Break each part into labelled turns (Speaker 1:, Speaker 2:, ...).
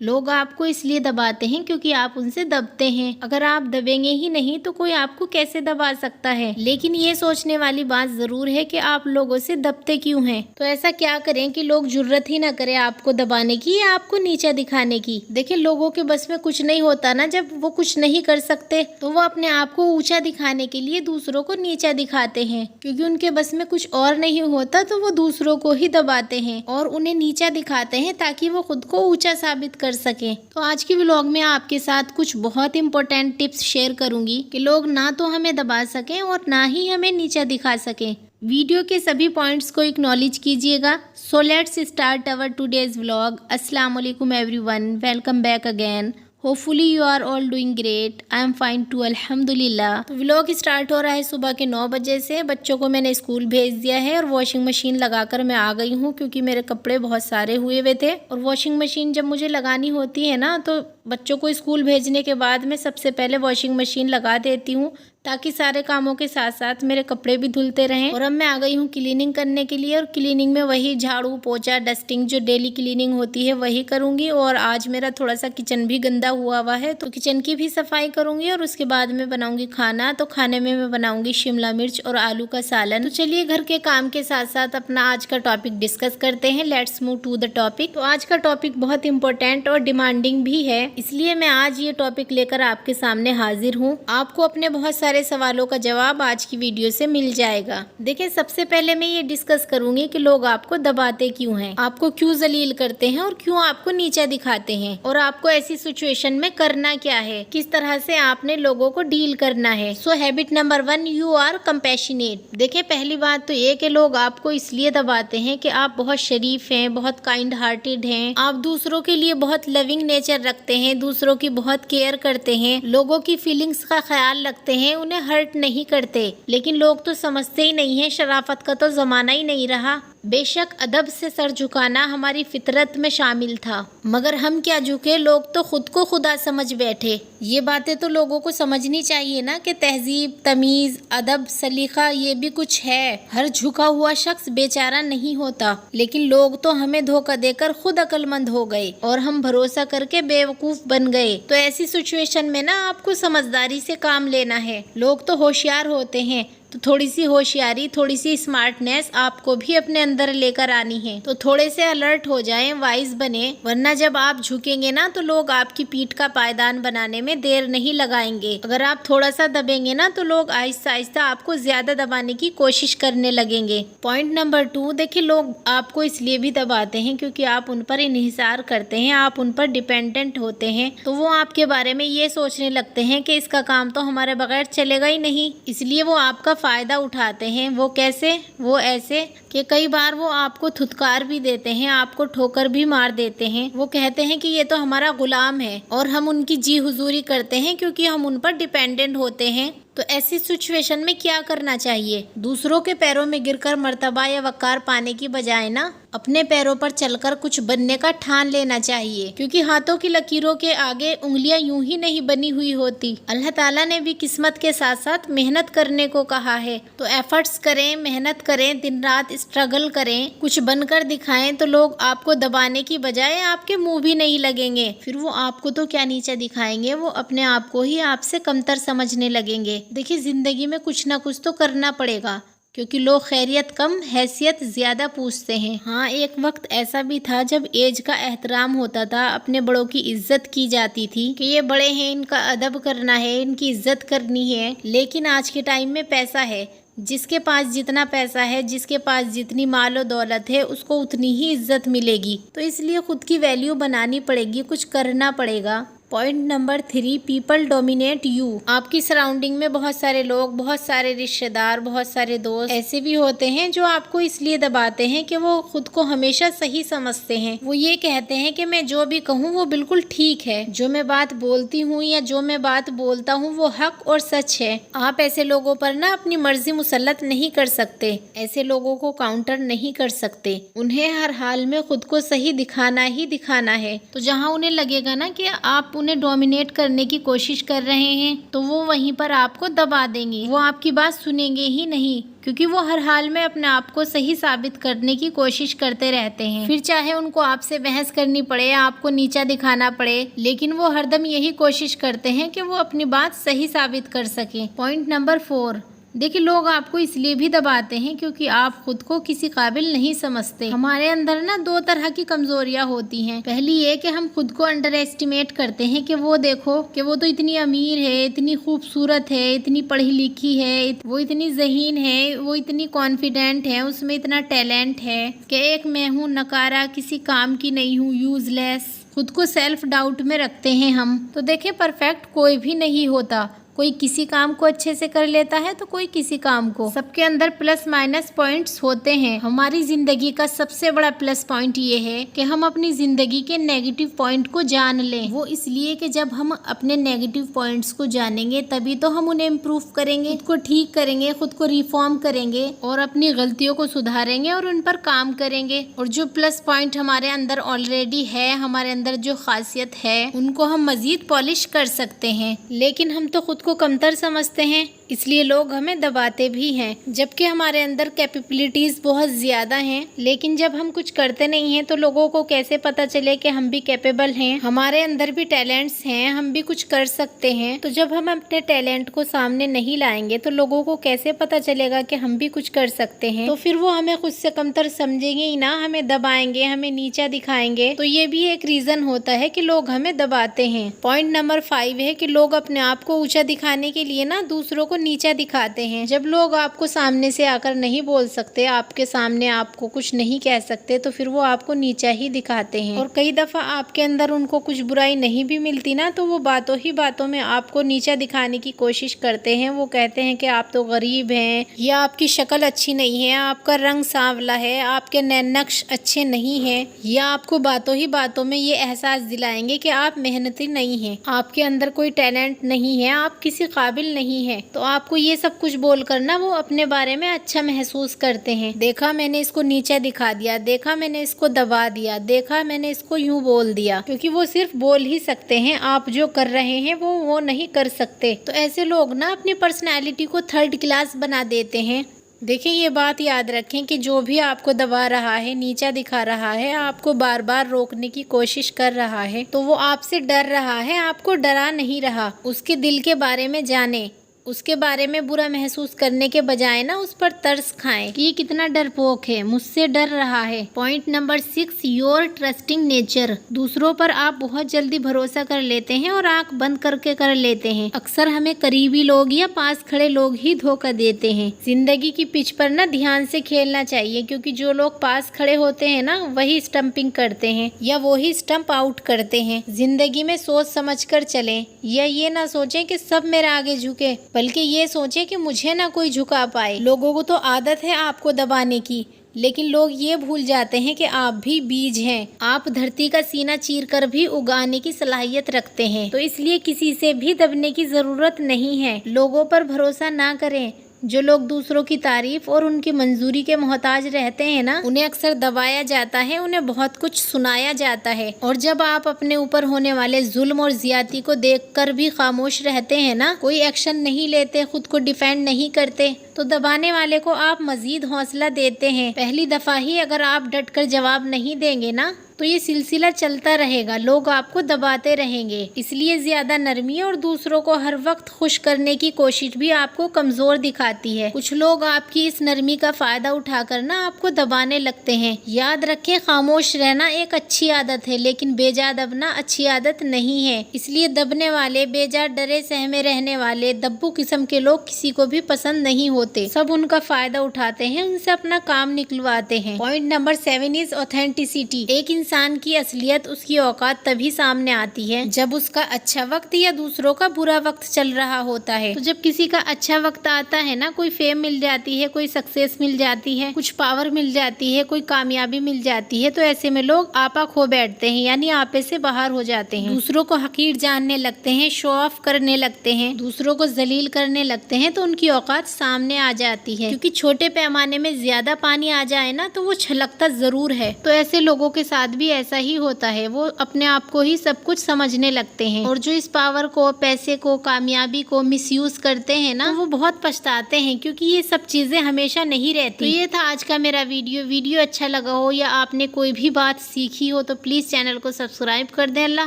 Speaker 1: लोग आपको इसलिए दबाते हैं क्योंकि आप उनसे दबते हैं। अगर आप दबेंगे ही नहीं तो कोई आपको कैसे दबा सकता है। लेकिन ये सोचने वाली बात जरूर है कि आप लोगों से दबते क्यों हैं। तो ऐसा क्या करें कि लोग जुर्रत ही ना करें आपको दबाने की या आपको नीचा दिखाने की। देखिए, लोगों के बस में कुछ नहीं होता ना, जब वो कुछ नहीं कर सकते तो वो अपने आप को ऊंचा दिखाने के लिए दूसरों को नीचा दिखाते हैं। क्योंकि उनके बस में कुछ और नहीं होता तो वो दूसरों को ही दबाते हैं और उन्हें नीचा दिखाते हैं ताकि वो खुद को ऊंचा साबित कर सके। तो आज की व्लॉग में आपके साथ कुछ बहुत इंपॉर्टेंट टिप्स शेयर करूंगी कि लोग ना तो हमें दबा सकें और ना ही हमें नीचा दिखा सकें। वीडियो के सभी पॉइंट्स को एक्नॉलेज कीजिएगा। So let's start our today's vlog. अस्सलाम वालेकुम everyone, welcome back again. Hopefully you are all doing great. I am fine too, अल्हम्दुलिल्लाह। तो व्लॉग स्टार्ट हो रहा है सुबह के 9 बजे से। बच्चों को मैंने स्कूल भेज दिया है और वॉशिंग मशीन लगाकर मैं आ गई हूँ क्योंकि मेरे कपड़े बहुत सारे हुए हुए थे। और वॉशिंग मशीन जब मुझे लगानी होती है ना तो बच्चों को स्कूल भेजने के बाद मैं सबसे पहले वॉशिंग मशीन लगा देती हूँ ताकि सारे कामों के साथ साथ मेरे कपड़े भी धुलते रहें। और अब मैं आ गई हूँ क्लीनिंग करने के लिए और क्लीनिंग में वही झाड़ू पोछा डस्टिंग जो डेली क्लीनिंग होती है वही करूँगी। और आज मेरा थोड़ा सा किचन भी गंदा हुआ है तो किचन की भी सफाई करूँगी और उसके बाद में बनाऊँगी खाना। तो खाने में मैं बनाऊँगी शिमला मिर्च और आलू का सालन। तो चलिए घर के काम के साथ साथ अपना आज का टॉपिक डिस्कस करते हैं। Let's move to the topic. तो आज का टॉपिक बहुत इंपॉर्टेंट और डिमांडिंग भी है, इसलिए मैं आज ये टॉपिक लेकर आपके सामने हाजिर हूँ। आपको अपने बहुत सारे सवालों का जवाब आज की वीडियो से मिल जाएगा। देखिए, सबसे पहले मैं ये डिस्कस करूंगी कि लोग आपको दबाते क्यों हैं, आपको क्यों जलील करते हैं और क्यों आपको नीचा दिखाते हैं और आपको ऐसी सिचुएशन में करना क्या है, किस तरह से आपने लोगों को डील करना है। So habit number 1, you are compassionate. देखिए, पहली बात तो ये कि लोग आपको इसलिए दबाते हैं कि आप बहुत शरीफ हैं, बहुत काइंड हार्टेड हैं, आप दूसरों के लिए बहुत लविंग नेचर रखते हैं, दूसरों की बहुत केयर करते हैं, लोगों की फीलिंग्स का ख्याल रखते हैं, उन्हें हर्ट नहीं करते। लेकिन लोग तो समझते ही नहीं है, शराफत का तो जमाना ही नहीं रहा। बेशक अदब से सर झुकाना हमारी फितरत में शामिल था, मगर हम क्या झुके, लोग तो खुद को खुदा समझ बैठे। ये बातें तो लोगों को समझनी चाहिए ना कि तहजीब तमीज अदब सलीका ये भी कुछ है। हर झुका हुआ शख्स बेचारा नहीं होता। लेकिन लोग तो हमें धोखा देकर खुद अक्लमंद हो गए और हम भरोसा करके बेवकूफ बन गए। तो ऐसी सिचुएशन में ना आपको समझदारी से काम लेना है। लोग तो होशियार होते हैं, तो थोड़ी सी होशियारी थोड़ी सी स्मार्टनेस आपको भी अपने अंदर लेकर आनी है। तो थोड़े से अलर्ट हो जाएं, वाइज बने, वरना जब आप झुकेंगे ना तो लोग आपकी पीठ का पायदान बनाने में देर नहीं लगाएंगे। अगर आप थोड़ा सा दबेंगे ना तो लोग आहिस्ता आहिस्ता आपको ज्यादा दबाने की कोशिश करने लगेंगे। पॉइंट नंबर 2, देखिए, लोग आपको इसलिए भी दबाते हैं क्योंकि आप उन पर इन्हिसार करते हैं, आप उन पर डिपेंडेंट होते हैं। तो वो आपके बारे में ये सोचने लगते हैं कि इसका काम तो हमारे बगैर चलेगा ही नहीं, इसलिए वो आपका फायदा उठाते हैं। वो कैसे? वो ऐसे कि कई बार वो आपको थुतकार भी देते हैं, आपको ठोकर भी मार देते हैं। वो कहते हैं कि ये तो हमारा गुलाम है और हम उनकी जी हुजूरी करते हैं क्योंकि हम उन पर डिपेंडेंट होते हैं। तो ऐसी सिचुएशन में क्या करना चाहिए? दूसरों के पैरों में गिरकर मर्तबा या वक़ार पाने की बजाय ना अपने पैरों पर चलकर कुछ बनने का ठान लेना चाहिए, क्योंकि हाथों की लकीरों के आगे उंगलियां यूं ही नहीं बनी हुई होती। अल्लाह ताला ने भी किस्मत के साथ साथ मेहनत करने को कहा है। तो एफर्ट्स करें, मेहनत करें, दिन रात स्ट्रगल करें, कुछ बनकर दिखाएं तो लोग आपको दबाने की बजाय आपके मुंह भी नहीं लगेंगे। फिर वो आपको तो क्या नीचा दिखाएंगे, वो अपने आप को ही आपसे कमतर समझने लगेंगे। देखिए, जिंदगी में कुछ ना कुछ तो करना पड़ेगा क्योंकि लोग खैरियत कम हैसियत ज्यादा पूछते हैं। हाँ, एक वक्त ऐसा भी था जब एज का एहतराम होता था, अपने बड़ों की इज्जत की जाती थी कि ये बड़े हैं, इनका अदब करना है, इनकी इज्जत करनी है। लेकिन आज के टाइम में पैसा है, जिसके पास जितना पैसा है, जिसके पास जितनी माल और दौलत है, उसको उतनी ही इज्जत मिलेगी। तो इसलिए खुद की वैल्यू बनानी पड़ेगी, कुछ करना पड़ेगा। Point number 3, people dominate you. आपकी सराउंडिंग में बहुत सारे लोग, बहुत सारे रिश्तेदार, बहुत सारे दोस्त ऐसे भी होते हैं जो आपको इसलिए दबाते हैं कि वो खुद को हमेशा सही समझते हैं। वो ये कहते हैं कि मैं जो भी कहूँ वो बिल्कुल ठीक है, जो मैं बात बोलती हूँ या जो मैं बात बोलता हूँ वो हक और सच है। आप ऐसे लोगों पर ना अपनी मर्जी मुसल्लत नहीं कर सकते, ऐसे लोगों को काउंटर नहीं कर सकते। उन्हें हर हाल में खुद को सही दिखाना ही दिखाना है। तो जहाँ उन्हें लगेगा ना कि आप आप उन्हें डोमिनेट करने की कोशिश कर रहे हैं तो वो वहीं पर आपको दबा देंगे। वो आपकी बात सुनेंगे ही नहीं, क्योंकि वो हर हाल में अपने आप को सही साबित करने की कोशिश करते रहते हैं। फिर चाहे उनको आपसे बहस करनी पड़े, आपको नीचा दिखाना पड़े, लेकिन वो हरदम यही कोशिश करते हैं कि वो अपनी बात सही साबित कर सके। पॉइंट नंबर 4, देखिए लोग आपको इसलिए भी दबाते हैं क्योंकि आप खुद को किसी काबिल नहीं समझते। हमारे अंदर ना 2 तरह की कमजोरियां होती हैं। पहली ये कि हम खुद को अंडर एस्टिमेट करते हैं कि वो देखो कि वो तो इतनी अमीर है, इतनी खूबसूरत है, इतनी पढ़ी लिखी है, वो इतनी ज़हीन है, वो इतनी कॉन्फिडेंट है, उसमें इतना टैलेंट है कि एक मैं हूँ नकारा, किसी काम की नहीं हूँ, यूजलेस। खुद को सेल्फ डाउट में रखते हैं हम। तो देखिए परफेक्ट कोई भी नहीं होता, कोई किसी काम को अच्छे से कर लेता है तो कोई किसी काम को। सबके अंदर प्लस माइनस पॉइंट्स होते हैं। हमारी जिंदगी का सबसे बड़ा प्लस पॉइंट ये है कि हम अपनी जिंदगी के नेगेटिव पॉइंट को जान लें। वो इसलिए कि जब हम अपने नेगेटिव पॉइंट्स को जानेंगे तभी तो हम उन्हें इम्प्रूव करेंगे, खुद को ठीक करेंगे, खुद को रिफॉर्म करेंगे और अपनी गलतियों को सुधारेंगे और उन पर काम करेंगे। और जो प्लस पॉइंट हमारे अंदर ऑलरेडी है, हमारे अंदर जो खासियत है, उनको हम मजीद पॉलिश कर सकते हैं। लेकिन हम तो खुद को कमतर समझते हैं, इसलिए लोग हमें दबाते भी हैं, जबकि हमारे अंदर कैपेबिलिटीज बहुत ज्यादा हैं। लेकिन जब हम कुछ करते नहीं हैं तो लोगों को कैसे पता चले कि हम भी कैपेबल हैं, हमारे अंदर भी टैलेंट्स हैं, हम भी कुछ कर सकते हैं। तो जब हम अपने टैलेंट को सामने नहीं लाएंगे तो लोगों को कैसे पता चलेगा कि हम भी कुछ कर सकते हैं। तो फिर वो हमें खुद से कमतर समझेंगे ही ना, हमें दबाएंगे, हमें नीचा दिखाएंगे। तो ये भी एक रीजन होता है कि लोग हमें दबाते हैं। पॉइंट नंबर 5 है कि लोग अपने आप को ऊंचा दिखाने के लिए ना दूसरों को नीचा दिखाते हैं। जब लोग आपको सामने से आकर नहीं बोल सकते, आपके सामने आपको कुछ नहीं कह सकते, तो फिर वो आपको नीचा ही दिखाते हैं। और कई दफा आपके अंदर उनको कुछ बुराई नहीं भी मिलती ना, तो वो बातों ही बातों में आपको नीचा दिखाने की कोशिश करते हैं। वो कहते हैं कि आप तो गरीब हैं, या आपकी शक्ल अच्छी नहीं है, आपका रंग सांवला है, आपके नैन नक्श अच्छे नहीं है, या आपको बातों ही बातों में ये एहसास दिलाएंगे कि आप मेहनती नहीं हैं, आपके अंदर कोई टैलेंट नहीं है, आप किसी काबिल नहीं है। तो आपको ये सब कुछ बोलकर ना वो अपने बारे में अच्छा महसूस करते हैं। देखा मैंने इसको नीचा दिखा दिया, देखा मैंने इसको दबा दिया, देखा मैंने इसको यूं बोल दिया, क्योंकि वो सिर्फ बोल ही सकते हैं, आप जो कर रहे हैं वो नहीं कर सकते। तो ऐसे लोग ना अपनी पर्सनैलिटी को 3rd क्लास बना देते हैं। देखिए ये बात याद रखें कि जो भी आपको दबा रहा है, नीचा दिखा रहा है, आपको बार बार रोकने की कोशिश कर रहा है, तो वो आपसे डर रहा है, आपको डरा नहीं रहा। उसके दिल के बारे में जाने, उसके बारे में बुरा महसूस करने के बजाय ना उस पर तरस खाएं कि ये कितना डरपोक है, मुझसे डर रहा है। Point number 6, your trusting nature. दूसरों पर आप बहुत जल्दी भरोसा कर लेते हैं और आंख बंद करके कर लेते हैं। अक्सर हमें करीबी लोग या पास खड़े लोग ही धोखा देते हैं। जिंदगी की पिच पर ना ध्यान से खेलना चाहिए, क्योंकि जो लोग पास खड़े होते हैं ना वही स्टंपिंग करते हैं या वो ही स्टंप आउट करते हैं। जिंदगी में सोच समझ कर चलें, या ये ना सोचें कि सब मेरे आगे झुके, बल्कि ये सोचे कि मुझे ना कोई झुका पाए। लोगों को तो आदत है आपको दबाने की, लेकिन लोग ये भूल जाते हैं कि आप भी बीज हैं। आप धरती का सीना चीरकर भी उगाने की सलाहियत रखते हैं। तो इसलिए किसी से भी दबने की जरूरत नहीं है। लोगों पर भरोसा ना करें। जो लोग दूसरों की तारीफ और उनकी मंजूरी के मोहताज रहते हैं ना, उन्हें अक्सर दबाया जाता है, उन्हें बहुत कुछ सुनाया जाता है। और जब आप अपने ऊपर होने वाले जुल्म और ज्यादती को देखकर भी खामोश रहते हैं ना, कोई एक्शन नहीं लेते, खुद को डिफेंड नहीं करते, तो दबाने वाले को आप मजीद हौसला देते हैं। पहली दफा ही अगर आप डट कर जवाब नहीं देंगे ना, तो ये सिलसिला चलता रहेगा, लोग आपको दबाते रहेंगे। इसलिए ज्यादा नरमी और दूसरों को हर वक्त खुश करने की कोशिश भी आपको कमजोर दिखाती है। कुछ लोग आपकी इस नरमी का फायदा उठाकर ना आपको दबाने लगते हैं। याद रखें, खामोश रहना एक अच्छी आदत है, लेकिन बेजा दबना अच्छी आदत नहीं है। इसलिए दबने वाले, बेजा डरे सहमे रहने वाले, दब्बू किस्म के लोग किसी को भी पसंद नहीं होते। सब उनका फायदा उठाते हैं, उनसे अपना काम निकलवाते हैं। Point number 7 is authenticity. एक इंसान की असलियत, उसकी औकात तभी सामने आती है जब उसका अच्छा वक्त या दूसरों का बुरा वक्त चल रहा होता है। तो जब किसी का अच्छा वक्त आता है ना, कोई फेम मिल जाती है, कोई सक्सेस मिल जाती है, कुछ पावर मिल जाती है, कोई कामयाबी मिल जाती है, तो ऐसे में लोग आपा खो बैठते हैं, यानी आपे से बाहर हो जाते हैं। दूसरों को हकीर जानने लगते हैं, शो ऑफ करने लगते हैं, दूसरों को जलील करने लगते हैं, तो उनकी औकात सामने आ जाती है। क्योंकि छोटे पैमाने में ज्यादा पानी आ जाए ना, तो वो छलकता जरूर है। तो ऐसे लोगों के साथ भी ऐसा ही होता है, वो अपने आप को ही सब कुछ समझने लगते हैं और जो इस पावर को, पैसे को, कामयाबी को मिसयूज करते हैं ना, तो वो बहुत पछताते हैं क्योंकि ये सब चीजें हमेशा नहीं रहती। तो ये था आज का मेरा वीडियो अच्छा लगा हो या आपने कोई भी बात सीखी हो तो प्लीज चैनल को सब्सक्राइब कर दें। अल्लाह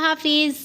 Speaker 1: हाफिज।